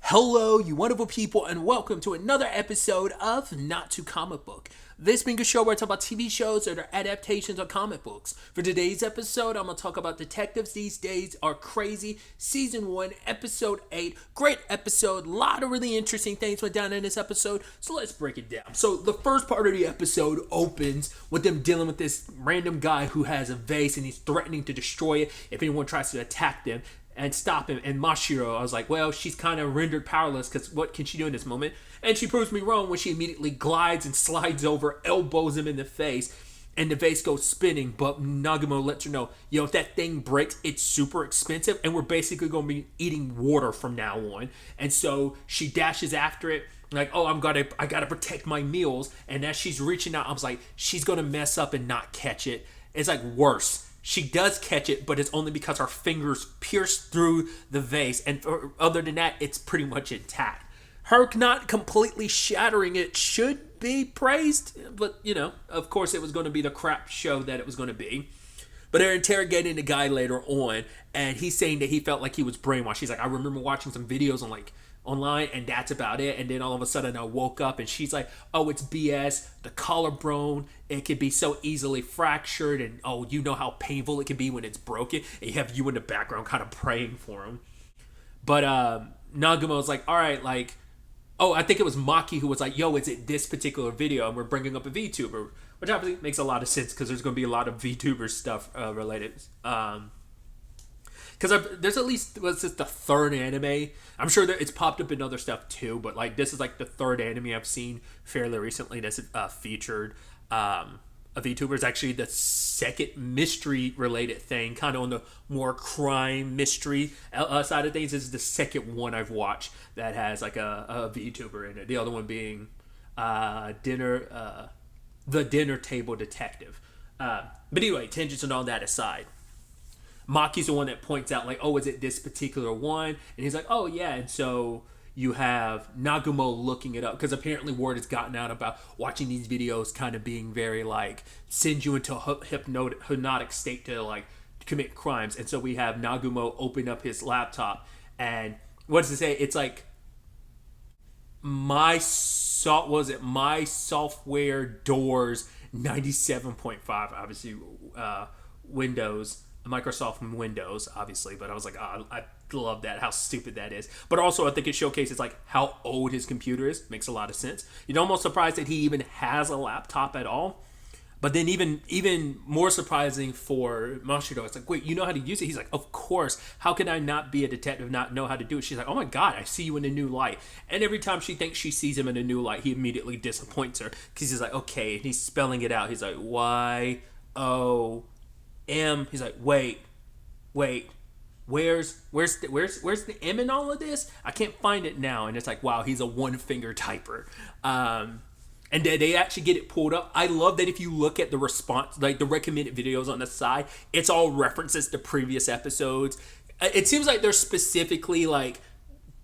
Hello, you wonderful people, and welcome to another episode of Not Too Comic Book. This being a show where I talk about TV shows that are adaptations of comic books. For today's episode, I'm going to talk about Detectives These Days Are Crazy, Season 1, Episode 8. Great episode. A lot of really interesting things went down in this episode, so let's break it down. So the first part of the episode opens with them dealing with this random guy who has a vase and he's threatening to destroy it if anyone tries to attack them and stop him. And Mashiro, I was like, well, she's kind of rendered powerless because what can she do in this moment? And she proves me wrong when she immediately glides and slides over, elbows him in the face, and the vase goes spinning. But Nagumo lets her know, if that thing breaks, it's super expensive, and we're basically going to be eating water from now on. And so she dashes after it, like, oh, I gotta protect my meals. And as she's reaching out, I was like, she's gonna mess up and not catch it. It's like worse. She does catch it, but it's only because her fingers pierce through the vase. And other than that, it's pretty much intact. Her not completely shattering it should be praised. But, of course it was going to be the crap show that it was going to be. But they're interrogating the guy later on, and he's saying that he felt like he was brainwashed. He's like, I remember watching some videos on online, and that's about it. And then all of a sudden I woke up and she's like, oh, it's BS. The collarbone, it could be so easily fractured, and oh, you know how painful it can be when it's broken. And you have you in the background kind of praying for him. But Nagumo's like, all right, I think it was Maki who was like, yo, is it this particular video? And we're bringing up a VTuber, which obviously makes a lot of sense because there's going to be a lot of VTuber stuff related. Because there's at least, what's this, the third anime? I'm sure that it's popped up in other stuff too, but this is the third anime I've seen fairly recently that's featured a VTuber. It's actually the second mystery related thing, kind of on the more crime mystery side of things. This is the second one I've watched that has a VTuber in it. The other one being the Dinner Table Detective. But anyway, tangents and all that aside, Maki's the one that points out, oh, is it this particular one? And he's like, oh, yeah. And so you have Nagumo looking it up, because apparently word has gotten out about watching these videos kind of being very, send you into a hypnotic state to, commit crimes. And so we have Nagumo open up his laptop, and what does it say? It's my software doors 97.5, obviously, Windows. Microsoft Windows, obviously, but I was like, oh, I love that, how stupid that is. But also, I think it showcases how old his computer is. Makes a lot of sense. You're almost surprised that he even has a laptop at all. But then even more surprising for Mashiro, it's wait, you know how to use it? He's like, of course. How can I not be a detective, not know how to do it? She's like, oh my God, I see you in a new light. And every time she thinks she sees him in a new light, he immediately disappoints her, because he's like, okay, and he's spelling it out. He's like, Y-O-M. He's like, wait, where's the M in all of this? I can't find it now. And it's like, wow, he's a one finger typer. And they actually get it pulled up. I love that if you look at the response, the recommended videos on the side, it's all references to previous episodes. It seems like they're specifically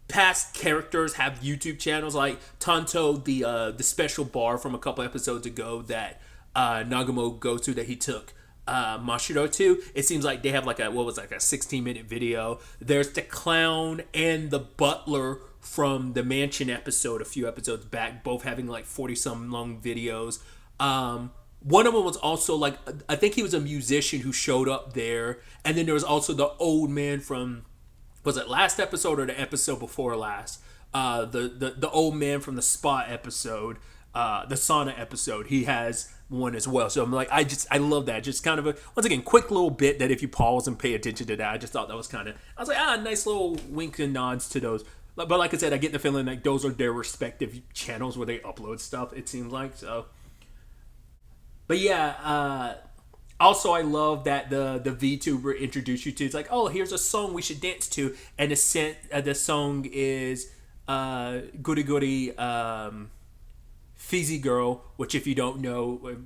past characters have YouTube channels, like Tonto, the special bar from a couple episodes ago that Nagumo goes to, that he took Mashiro to. It seems like they have a 16-minute video. There's the clown and the butler from the mansion episode a few episodes back, both having 40-some long videos. One of them was also I think he was a musician who showed up there, and then there was also the old man from, was it last episode or the episode before last? The old man from the spa episode, the sauna episode. He has one as well. So I'm I love that. Just kind of a, once again, quick little bit that if you pause and pay attention to that, I just thought that was kind of, I was like, nice little wink and nods to those. But like I said, I get the feeling those are their respective channels where they upload stuff, it seems like. So, but yeah, also I love that the VTuber introduced you to, it's oh, here's a song we should dance to, and the song is Goody Goody Fizzy Girl, which, if you don't know,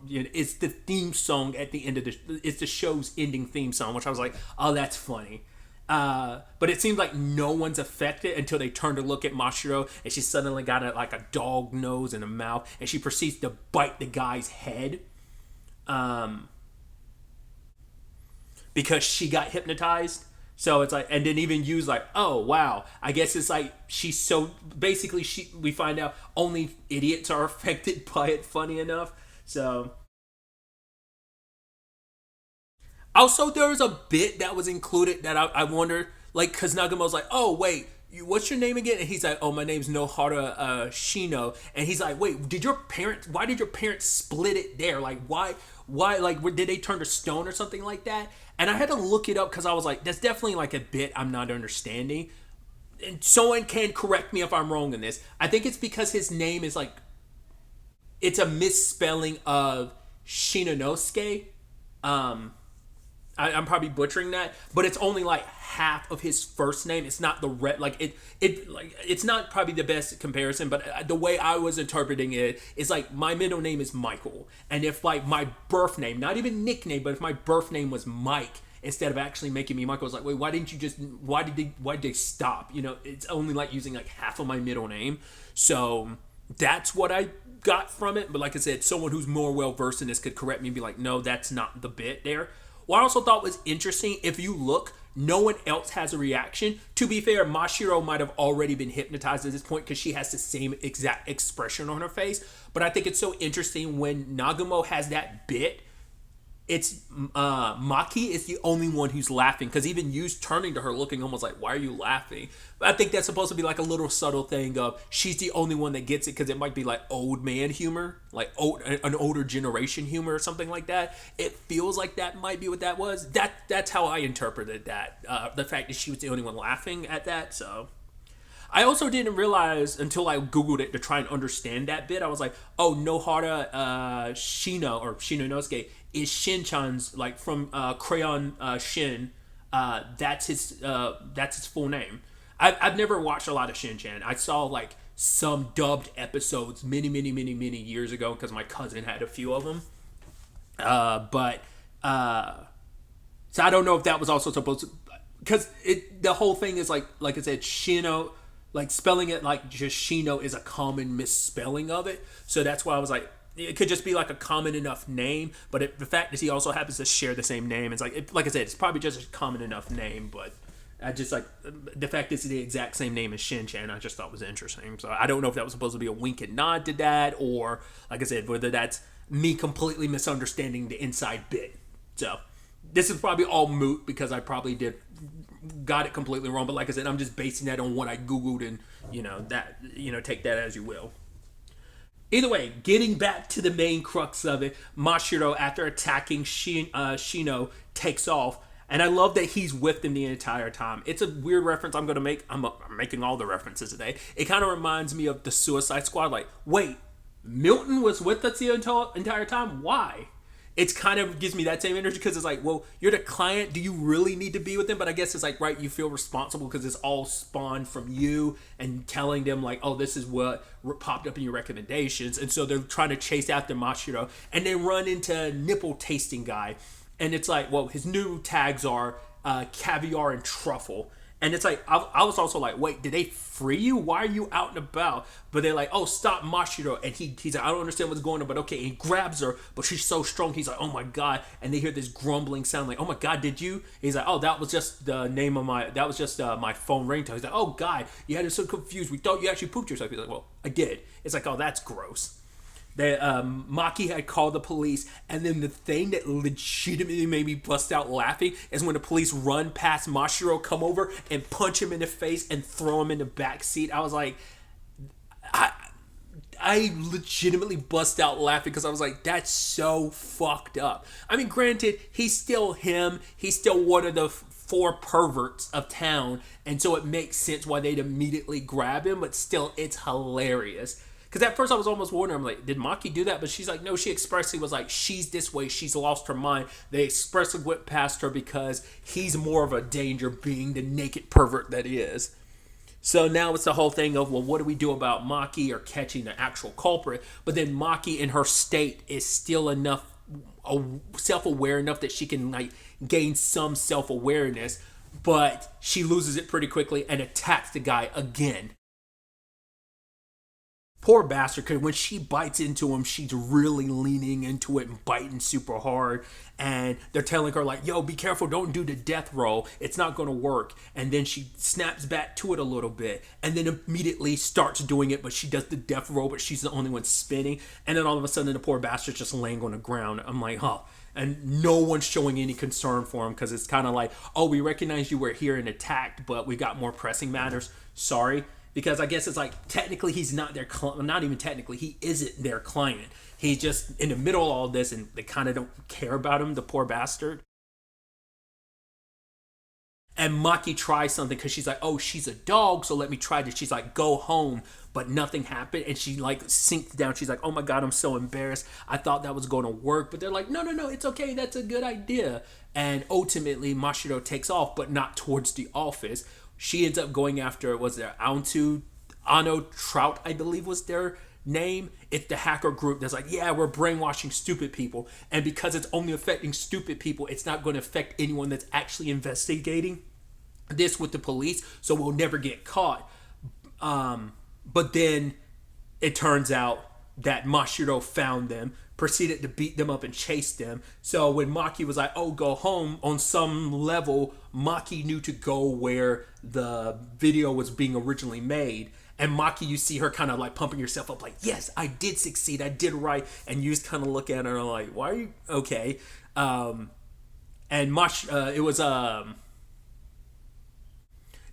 it's the theme song at the end of it's the show's ending theme song, which I was like, oh, that's funny. But it seems like no one's affected until they turn to look at Mashiro, and she suddenly got a dog nose and a mouth, and she proceeds to bite the guy's head, because she got hypnotized. So it's like, and then even use like, oh wow, I guess it's like she's so basically we find out only idiots are affected by it. Funny enough, so also there was a bit that was included that I wondered, like, because Nagumo's like, oh wait, what's your name again? And he's like, oh, my name's Nohara Shino. And he's like, wait, why did your parents split it there? Like, why, like, did they turn to stone or something like that? And I had to look it up because I was like, that's definitely like a bit I'm not understanding. And someone can correct me if I'm wrong in this. I think it's because his name is like, it's a misspelling of Shinanosuke. Um, I'm probably butchering that, but it's only like half of his first name. It's not the like it's not probably the best comparison, but the way I was interpreting it is like my middle name is Michael, and if like my birth name, not even nickname, but if my birth name was Mike instead of actually making me Michael, I was like, wait, why did they stop? You know, it's only like using like half of my middle name, so that's what I got from it. But like I said, someone who's more well versed in this could correct me and be like, no, that's not the bit there. What I also thought was interesting, if you look, no one else has a reaction. To be fair, Mashiro might have already been hypnotized at this point because she has the same exact expression on her face. But I think it's so interesting when Nagumo has that bit, it's Maki is the only one who's laughing, because even Yu's turning to her looking almost like, why are you laughing? But I think that's supposed to be like a little subtle thing of she's the only one that gets it, because it might be like old man humor, like an older generation humor or something like that. It feels like that might be what that was. That's how I interpreted that, the fact that she was the only one laughing at that. So I also didn't realize until I Googled it to try and understand that bit. I was like, oh, Nohara Shino or Shinanosuke is Shin-chan's, like from Crayon Shin. That's his full name. I've never watched a lot of Shin-chan. I saw like some dubbed episodes many years ago because my cousin had a few of them. But so I don't know if that was also supposed to, because the whole thing is like I said, Shino, like spelling it like just Shino is a common misspelling of it. So that's why I was like, it could just be like a common enough name, but the fact that he also happens to share the same name, it's like, like I said, it's probably just a common enough name. But I just like the fact that it's the exact same name as Shin-chan, I just thought was interesting. So I don't know if that was supposed to be a wink and nod to that, or like I said, whether that's me completely misunderstanding the inside bit. So this is probably all moot because I probably got it completely wrong. But like I said, I'm just basing that on what I Googled, and take that as you will. Either way, getting back to the main crux of it, Mashiro, after attacking Shino, takes off. And I love that he's with them the entire time. It's a weird reference I'm going to make. I'm making all the references today. It kind of reminds me of the Suicide Squad. Like, wait, Milton was with us the entire time? Why? It's kind of gives me that same energy, because it's like, well, you're the client. Do you really need to be with them? But I guess it's like, right, you feel responsible because it's all spawned from you and telling them like, oh, this is what popped up in your recommendations. And so they're trying to chase after Mashiro, and they run into Nipple Tasting Guy. And it's like, well, his new tags are caviar and truffle. And it's like, I was also like, wait, did they free you? Why are you out and about? But they're like, oh, stop Mashiro. And he's like, I don't understand what's going on, but okay. And he grabs her, but she's so strong. He's like, oh my God. And they hear this grumbling sound like, oh my God, did you? He's like, oh, that was just the name of my phone ringtone. He's like, oh God, you had us so confused. We thought you actually pooped yourself. He's like, well, I did. It's like, oh, that's gross. That Maki had called the police, and then the thing that legitimately made me bust out laughing is when the police run past Mashiro, come over and punch him in the face and throw him in the back seat. I was like, I legitimately bust out laughing because I was like, that's so fucked up. I mean, granted, he's still him. He's still one of the four perverts of town, and so it makes sense why they'd immediately grab him, but still, it's hilarious. Because at first I was almost wondering, I'm like, did Maki do that? But she's like, no, she expressly was like, she's this way, she's lost her mind. They expressly went past her because he's more of a danger, being the naked pervert that he is. So now it's the whole thing of, well, what do we do about Maki or catching the actual culprit? But then Maki in her state is still enough self-aware enough that she can like gain some self-awareness, but she loses it pretty quickly and attacks the guy again. poor bastard, because when she bites into him, she's really leaning into it and biting super hard. And they're telling her, like, yo, be careful, don't do the death roll. It's not going to work. And then she snaps back to it a little bit and then immediately starts doing it, but she does the death roll, but she's the only one spinning. And then all of a sudden, the poor bastard's just laying on the ground. I'm like, huh. And no one's showing any concern for him because it's kind of like, oh, we recognize you were here and attacked, but we got more pressing matters. Sorry. Because I guess it's like, technically he's not their client. Not even technically, he isn't their client. He's just in the middle of all this and they kind of don't care about him, the poor bastard. And Maki tries something because she's like, oh, she's a dog, so let me try this. She's like, go home, but nothing happened. And she like sinks down. She's like, oh my God, I'm so embarrassed. I thought that was going to work. But they're like, no, it's okay. That's a good idea. And ultimately, Mashiro takes off, but not towards the office. She ends up going after, was there Ano Trout, I believe was their name. It's the hacker group that's like, yeah, we're brainwashing stupid people. And because it's only affecting stupid people, it's not going to affect anyone that's actually investigating this with the police. So we'll never get caught. But then it turns out that Mashiro found them, proceeded to beat them up and chase them. So when Maki was like, oh, go home, on some level, Maki knew to go where the video was being originally made. And Maki, you see her kind of like pumping herself up like, yes, I did succeed. I did right. And you just kind of look at her like, why are you okay? And it was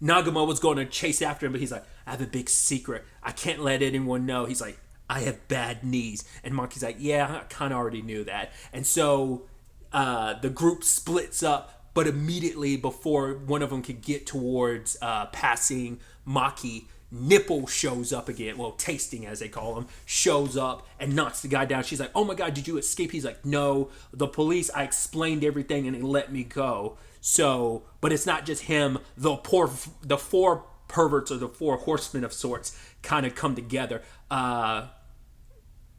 Nagumo was going to chase after him, but he's like, I have a big secret. I can't let anyone know. He's like, I have bad knees. And Maki's like, yeah, I kind of already knew that. And so the group splits up, but immediately before one of them could get towards passing Maki, Nipple shows up again. Well, Tasting, as they call him, shows up and knocks the guy down. She's like, oh my God, did you escape? He's like, no, the police, I explained everything and they let me go. So, but it's not just him. The four perverts or the four horsemen of sorts kind of come together.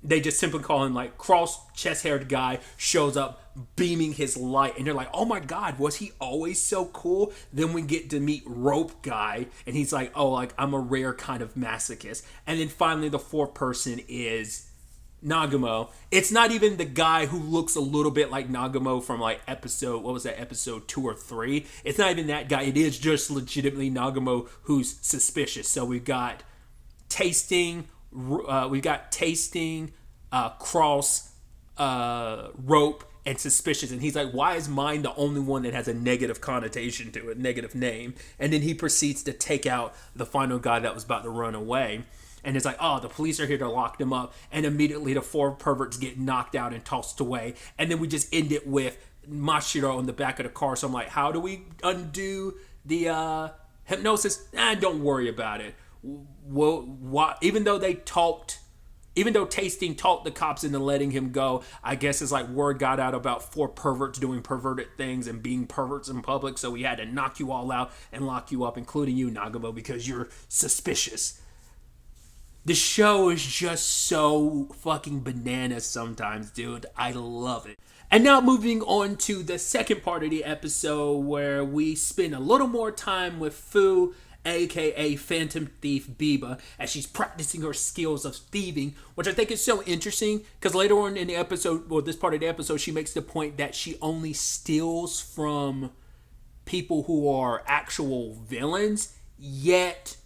They just simply call him like cross chest-haired guy shows up beaming his light, and they're like, oh my God, was he always so cool? Then we get to meet Rope Guy, and he's like, oh, like I'm a rare kind of masochist. And then finally the fourth person is Nagumo. It's not even the guy who looks a little bit like Nagumo from like episode 2 or 3. It's not even that guy. It is just legitimately Nagumo who's suspicious. So we've got Tasting, Cross, Rope, and Suspicious. And he's like, why is mine the only one that has a negative connotation to it, negative name? And then he proceeds to take out the final guy that was about to run away. And it's like, oh, the police are here to lock them up. And immediately the four perverts get knocked out and tossed away. And then we just end it with Mashiro in the back of the car. So I'm like, how do we undo the hypnosis? Don't worry about it. Well, even though Tasting talked the cops into letting him go, I guess it's like word got out about four perverts doing perverted things and being perverts in public, so we had to knock you all out and lock you up, including you, Nagumo, because you're suspicious. The show is just so fucking bananas sometimes, dude. I love it. And now moving on to the second part of the episode, where we spend a little more time with Fu, aka Phantom Thief Biba, as she's practicing her skills of thieving, which I think is so interesting because later on in the episode, or this part of the episode, she makes the point that she only steals from people who are actual villains, yet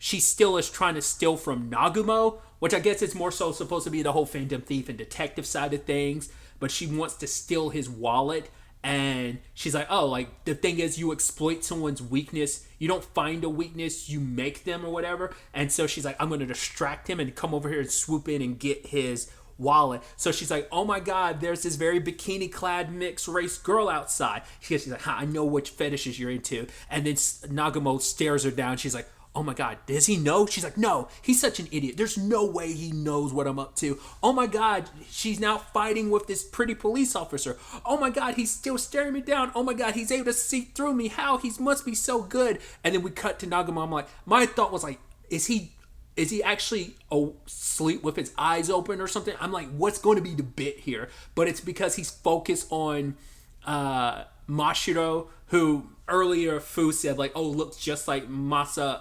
she still is trying to steal from Nagumo, which I guess is more so supposed to be the whole Phantom Thief and detective side of things, but she wants to steal his wallet. And she's like, oh, like, the thing is, you exploit someone's weakness. You don't find a weakness, you make them or whatever. And so she's like, I'm going to distract him and come over here and swoop in and get his wallet. So she's like, oh my God, there's this very bikini-clad mixed race girl outside. She's like, I know which fetishes you're into. And then Nagumo stares her down. She's like, oh my God, does he know? She's like, no, he's such an idiot. There's no way he knows what I'm up to. Oh my God, she's now fighting with this pretty police officer. Oh my God, he's still staring me down. Oh my God, he's able to see through me. How? He must be so good. And then we cut to Nagumo. I'm like, my thought was like, is he actually asleep with his eyes open or something? I'm like, what's going to be the bit here? But it's because he's focused on Mashiro, who earlier Fu said like, oh, looks just like Masaoka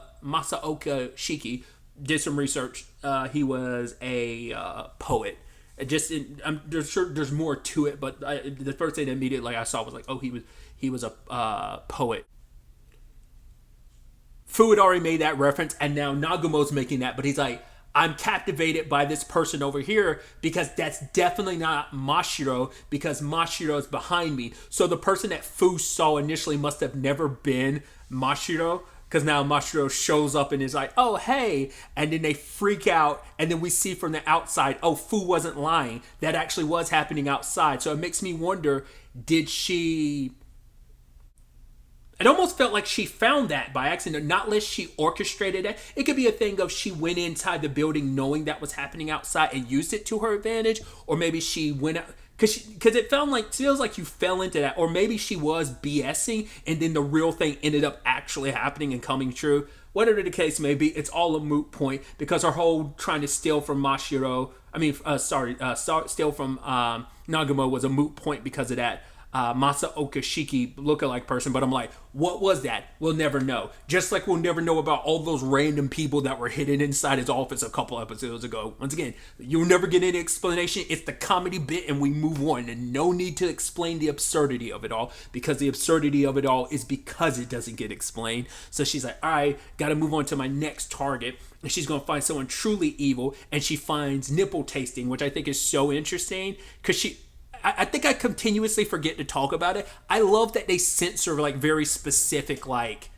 Shiki, did some research. He was a poet. I'm sure there's more to it, but the first thing that immediately I saw was like, oh, he was a poet. Fu had already made that reference, and now Nagumo's making that, but he's like, I'm captivated by this person over here because that's definitely not Mashiro, because Mashiro is behind me. So the person that Fu saw initially must have never been Mashiro, because now Mashiro shows up and is like, oh, hey. And then they freak out. And then we see from the outside, oh, Fu wasn't lying. That actually was happening outside. So it makes me wonder, did she... It almost felt like she found that by accident, not unless she orchestrated it. It could be a thing of she went inside the building knowing that was happening outside and used it to her advantage. Or maybe she went out... Because it feels like you fell into that. Or maybe she was BSing and then the real thing ended up actually happening and coming true. Whatever the case may be, it's all a moot point because her whole trying to steal from Mashiro, steal from Nagumo was a moot point because of that Masa Okashiki lookalike person. But I'm like, what was that? We'll never know. Just like we'll never know about all those random people that were hidden inside his office a couple episodes ago. Once again, you'll never get any explanation. It's the comedy bit and we move on. And no need to explain the absurdity of it all, because the absurdity of it all is because it doesn't get explained. So she's like, all right, gotta move on to my next target. And she's going to find someone truly evil. And she finds nipple tasting, which I think is so interesting because I think I continuously forget to talk about it. I love that they censor like very specific like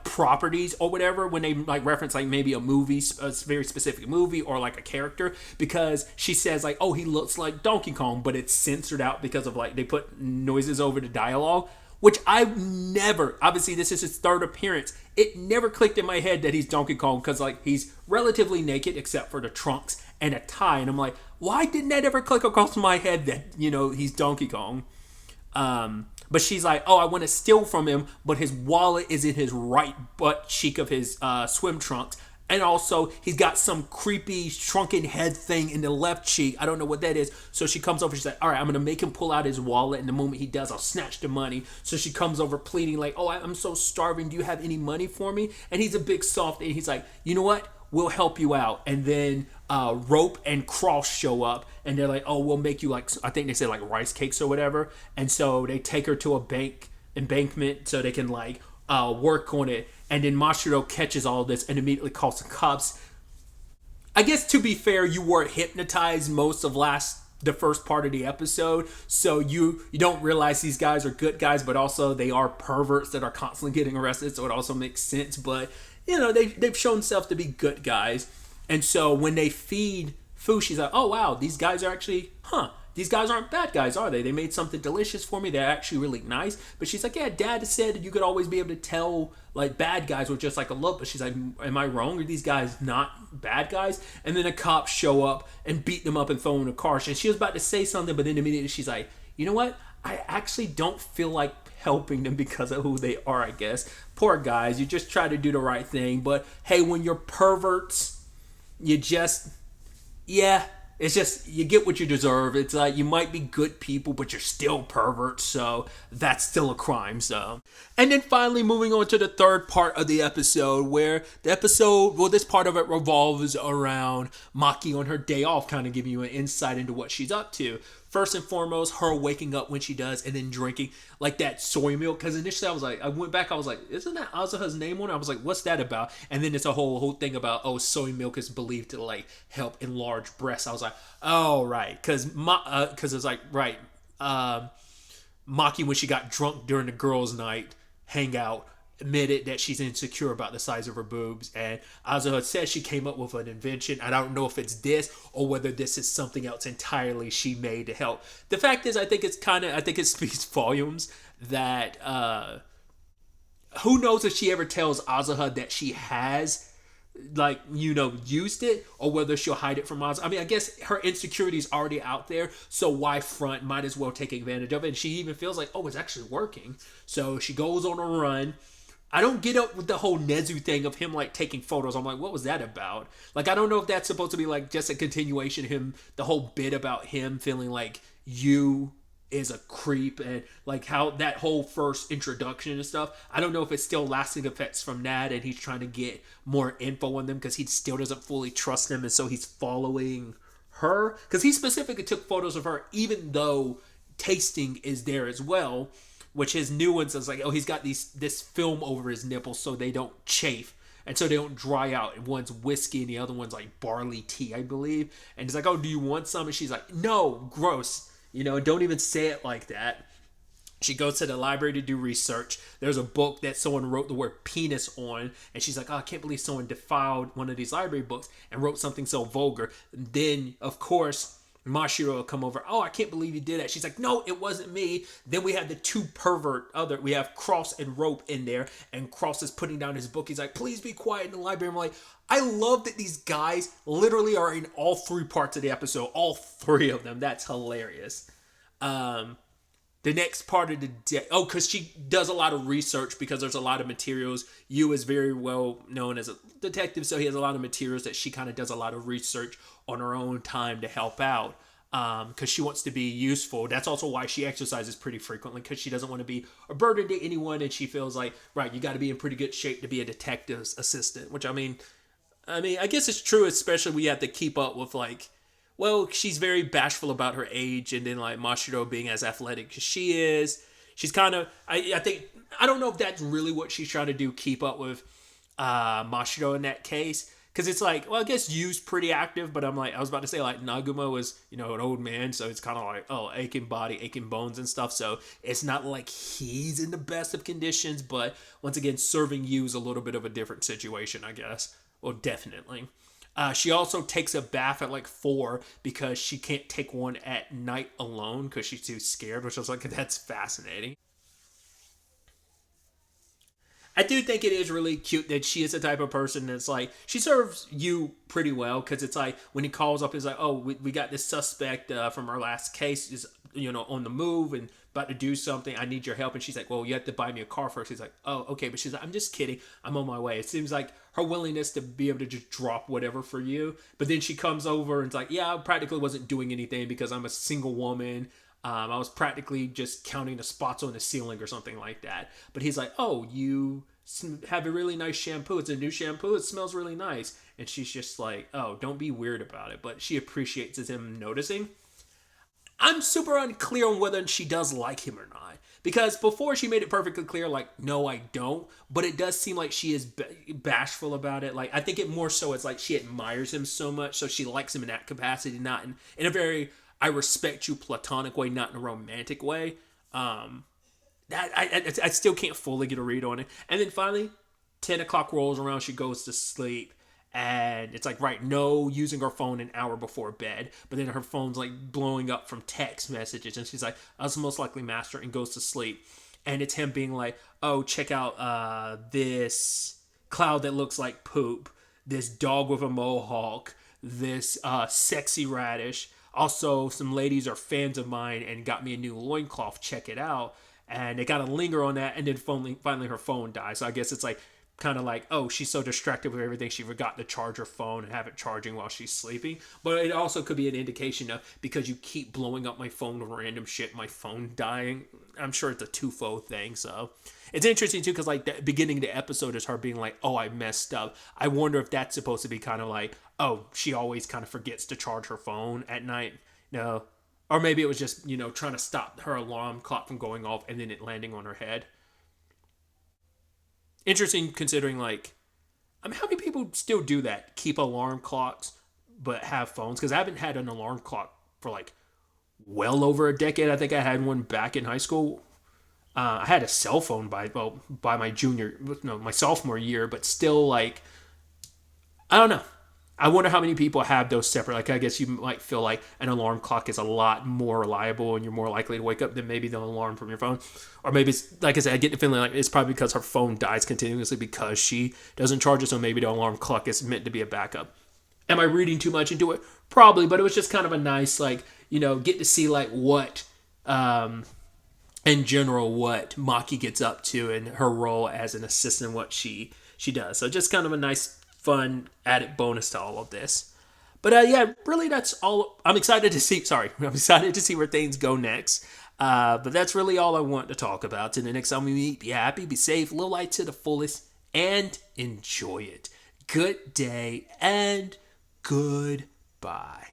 properties or whatever when they like reference like maybe a movie, a very specific movie or like a character, because she says like, oh, he looks like Donkey Kong, but it's censored out because of like they put noises over the dialogue, which I've never, obviously this is his third appearance, it never clicked in my head that he's Donkey Kong because like he's relatively naked except for the trunks and a tie, and I'm like, why didn't that ever click across my head that, you know, he's Donkey Kong? But she's like, oh, I want to steal from him, but his wallet is in his right butt cheek of his swim trunks. And also, he's got some creepy shrunken head thing in the left cheek. I don't know what that is. So she comes over, she's like, all right, I'm going to make him pull out his wallet. And the moment he does, I'll snatch the money. So she comes over pleading like, oh, I'm so starving. Do you have any money for me? And he's a big soft, and he's like, you know what? We'll help you out. And then Rope and Cross show up, and they're like, oh, we'll make you like, I think they said like rice cakes or whatever. And so they take her to a embankment so they can like work on it. And then Mashiro catches all this and immediately calls the cops. I guess to be fair, you were hypnotized most of the first part of the episode, so you don't realize these guys are good guys, but also they are perverts that are constantly getting arrested, so it also makes sense. But you know, they've shown themselves to be good guys. And so when they feed Fu, she's like, oh wow, these guys are actually, these guys aren't bad guys, are they? They made something delicious for me. They're actually really nice. But she's like, yeah, Dad said you could always be able to tell like bad guys with just like a look. But she's like, am I wrong? Are these guys not bad guys? And then the cops show up and beat them up and throw them in a car. And she was about to say something, but then immediately she's like, you know what? I actually don't feel like helping them because of who they are, I guess. Poor guys, you just try to do the right thing. But hey, when you're perverts, you just, it's just, you get what you deserve. It's like, you might be good people, but you're still perverts, so that's still a crime, so. And then finally moving on to the third part of the episode, where this part of it revolves around Maki on her day off, kind of giving you an insight into what she's up to. First and foremost, her waking up when she does and then drinking like that soy milk. Because initially I went back, I was like, isn't that Azuha's name on it? I was like, what's that about? And then it's a whole thing about, oh, soy milk is believed to like help enlarge breasts. I was like, oh, right. Because it's like, right. Maki, when she got drunk during the girls' night hangout, admitted that she's insecure about the size of her boobs, and Azuha says she came up with an invention. I don't know if it's this or whether this is something else entirely she made to help. The fact is, I think it speaks volumes that who knows if she ever tells Azuha that she has used it, or whether she'll hide it from Azuha. I mean, I guess her insecurity is already out there, so why front? Might as well take advantage of it. And she even feels like, oh, it's actually working. So she goes on a run. I don't get up with the whole Nezu thing of him like taking photos. I'm like, what was that about? Like, I don't know if that's supposed to be like just a continuation of him, the whole bit about him feeling like you is a creep, and like how that whole first introduction and stuff. I don't know if it's still lasting effects from that, and he's trying to get more info on them because he still doesn't fully trust them, and so he's following her because he specifically took photos of her, even though tasting is there as well. Which his new ones is like, oh, he's got this film over his nipples so they don't chafe and so they don't dry out. And one's whiskey and the other one's like barley tea, I believe. And he's like, oh, do you want some? And she's like, no, gross. Don't even say it like that. She goes to the library to do research. There's a book that someone wrote the word penis on. And she's like, oh, I can't believe someone defiled one of these library books and wrote something so vulgar. And then, of course, Mashiro will come over. Oh, I can't believe you did that. She's like, no, it wasn't me. Then we have the two we have Cross and Rope in there. And Cross is putting down his book. He's like, please be quiet in the library. I'm like, I love that these guys literally are in all three parts of the episode. All three of them. That's hilarious. The next part of the day, because she does a lot of research because there's a lot of materials. Yu is very well known as a detective, so he has a lot of materials that she kind of does a lot of research on her own time to help out because she wants to be useful. That's also why she exercises pretty frequently, because she doesn't want to be a burden to anyone, and she feels like, right, you got to be in pretty good shape to be a detective's assistant, which I mean, I guess it's true, especially when you have to keep up with like, well, she's very bashful about her age, and then like Mashiro being as athletic as she is, she's kind of, I think, I don't know if that's really what she's trying to do, keep up with Mashiro in that case, because it's like, well, I guess Yu's pretty active, but I'm like, I was about to say like Nagumo is, an old man, so it's kind of like, oh, aching body, aching bones and stuff, so it's not like he's in the best of conditions, but once again, serving Yu is a little bit of a different situation, I guess. Well, definitely. She also takes a bath at like 4 because she can't take one at night alone because she's too scared, which I was like, that's fascinating. I do think it is really cute that she is the type of person that's like, she serves you pretty well because it's like when he calls up, he's like, oh, we got this suspect from our last case is, on the move and about to do something. I need your help. And she's like, well, you have to buy me a car first. He's like, oh, okay. But she's like, I'm just kidding. I'm on my way. It seems like her willingness to be able to just drop whatever for you. But then she comes over and it's like, yeah, I practically wasn't doing anything because I'm a single woman. I was practically just counting the spots on the ceiling or something like that. But he's like, oh, you have a really nice shampoo. It's a new shampoo. It smells really nice. And she's just like, oh, don't be weird about it. But she appreciates him noticing. I'm super unclear on whether she does like him or not. Because before she made it perfectly clear, like, no, I don't. But it does seem like she is bashful about it. Like, I think it more so it's like she admires him so much. So she likes him in that capacity, not in a very, I respect you platonic way, not in a romantic way. That I still can't fully get a read on it. And then finally, 10 o'clock rolls around, she goes to sleep. And it's like, right, no using her phone an hour before bed. But then her phone's like blowing up from text messages. And she's like, I was most likely master, and goes to sleep. And it's him being like, oh, check out this cloud that looks like poop. This dog with a mohawk. This sexy radish. Also, some ladies are fans of mine and got me a new loincloth. Check it out. And they got to linger on that. And then finally her phone dies. So I guess it's like, kind of like, oh, she's so distracted with everything she forgot to charge her phone and have it charging while she's sleeping. But it also could be an indication of, because you keep blowing up my phone with random shit, my phone dying. I'm sure it's a twofold thing. So it's interesting too, because like the beginning of the episode is her being like, oh, I messed up. I wonder if that's supposed to be kind of like, oh, she always kind of forgets to charge her phone at night. No. Or maybe it was just, trying to stop her alarm clock from going off and then it landing on her head. Interesting considering, like, how many people still do that? Keep alarm clocks, but have phones? Because I haven't had an alarm clock for, like, well over a decade. I think I had one back in high school. I had a cell phone by my sophomore year, but still, like, I don't know. I wonder how many people have those separate. Like, I guess you might feel like an alarm clock is a lot more reliable and you're more likely to wake up than maybe the alarm from your phone. Or maybe it's, like I said, I get the feeling like it's probably because her phone dies continuously because she doesn't charge it. So maybe the alarm clock is meant to be a backup. Am I reading too much into it? Probably, but it was just kind of a nice, like, get to see like what, in general, what Maki gets up to and her role as an assistant, what she does. So just kind of a nice, fun added bonus to all of this. But yeah, really, that's all. I'm excited to see. Sorry, I'm excited to see where things go next. But that's really all I want to talk about. Till the next time we meet, be happy, be safe, live life to the fullest, and enjoy it. Good day and goodbye.